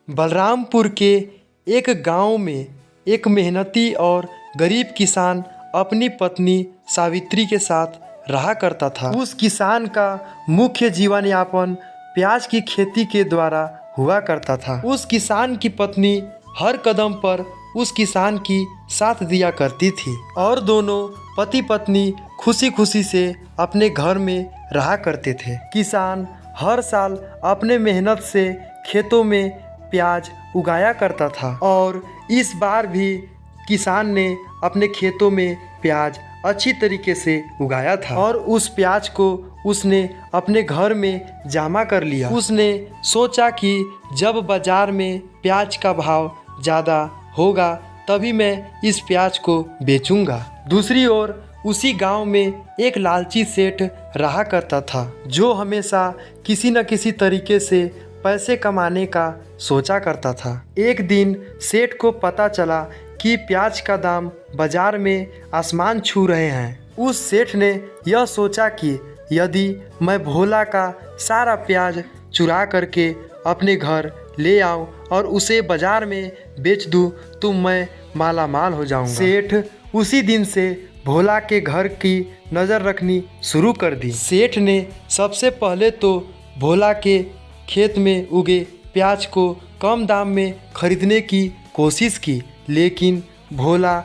बलरामपुर के एक गांव में एक मेहनती और गरीब किसान अपनी पत्नी सावित्री के साथ रहा करता था। उस किसान का मुख्य जीवन यापन प्याज की खेती के द्वारा हुआ करता था। उस किसान की पत्नी हर कदम पर उस किसान की साथ दिया करती थी और दोनों पति पत्नी खुशी खुशी से अपने घर में रहा करते थे। किसान हर साल अपने मेहनत से खेतों में प्याज उगाया करता था और इस बार भी किसान ने अपने खेतों में प्याज अच्छी तरीके से उगाया था और उस प्याज को उसने अपने घर में जमा कर लिया। उसने सोचा कि जब बाजार में प्याज का भाव ज़्यादा होगा तभी मैं इस प्याज को बेचूंगा। दूसरी ओर उसी गांव में एक लालची सेठ रहा करता था जो हमेशा किसी न किसी तरीके से पैसे कमाने का सोचा करता था। एक दिन सेठ को पता चला कि प्याज का दाम बाजार में आसमान छू रहे हैं। उस सेठ ने यह सोचा कि यदि मैं भोला का सारा प्याज चुरा करके अपने घर ले आऊं और उसे बाजार में बेच दूं तो मैं माला माल हो जाऊंगा। सेठ उसी दिन से भोला के घर की नज़र रखनी शुरू कर दी। सेठ ने सबसे पहले तो भोला के खेत में उगे प्याज को कम दाम में खरीदने की कोशिश की, लेकिन भोला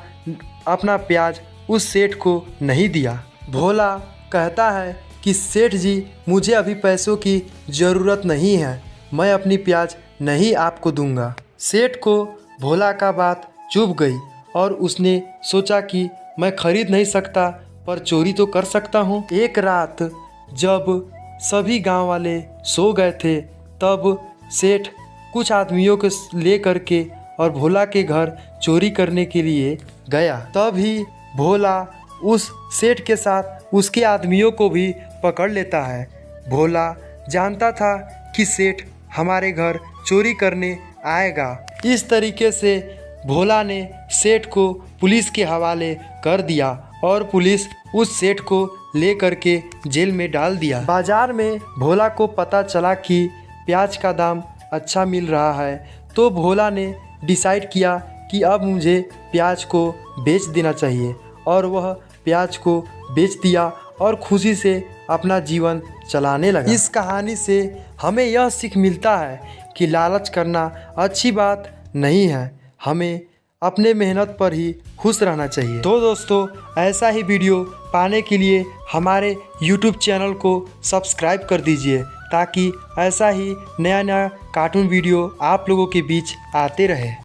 अपना प्याज उस सेठ को नहीं दिया। भोला कहता है कि सेठ जी, मुझे अभी पैसों की ज़रूरत नहीं है, मैं अपनी प्याज नहीं आपको दूंगा। सेठ को भोला का बात चुभ गई और उसने सोचा कि मैं खरीद नहीं सकता पर चोरी तो कर सकता हूँ। एक रात जब सभी गांव वाले सो गए थे तब सेठ कुछ आदमियों को ले करके और भोला के घर चोरी करने के लिए गया। तभी भोला उस सेठ के साथ उसके आदमियों को भी पकड़ लेता है। भोला जानता था कि सेठ हमारे घर चोरी करने आएगा। इस तरीके से भोला ने सेठ को पुलिस के हवाले कर दिया और पुलिस उस सेठ को ले करके जेल में डाल दिया। बाजार में भोला को पता चला कि प्याज का दाम अच्छा मिल रहा है तो भोला ने डिसाइड किया कि अब मुझे प्याज को बेच देना चाहिए और वह प्याज को बेच दिया और खुशी से अपना जीवन चलाने लगा। इस कहानी से हमें यह सीख मिलता है कि लालच करना अच्छी बात नहीं है, हमें अपने मेहनत पर ही खुश रहना चाहिए। तो दोस्तों, ऐसा ही वीडियो पाने के लिए हमारे YouTube चैनल को सब्सक्राइब कर दीजिए ताकि ऐसा ही नया कार्टून वीडियो आप लोगों के बीच आते रहे।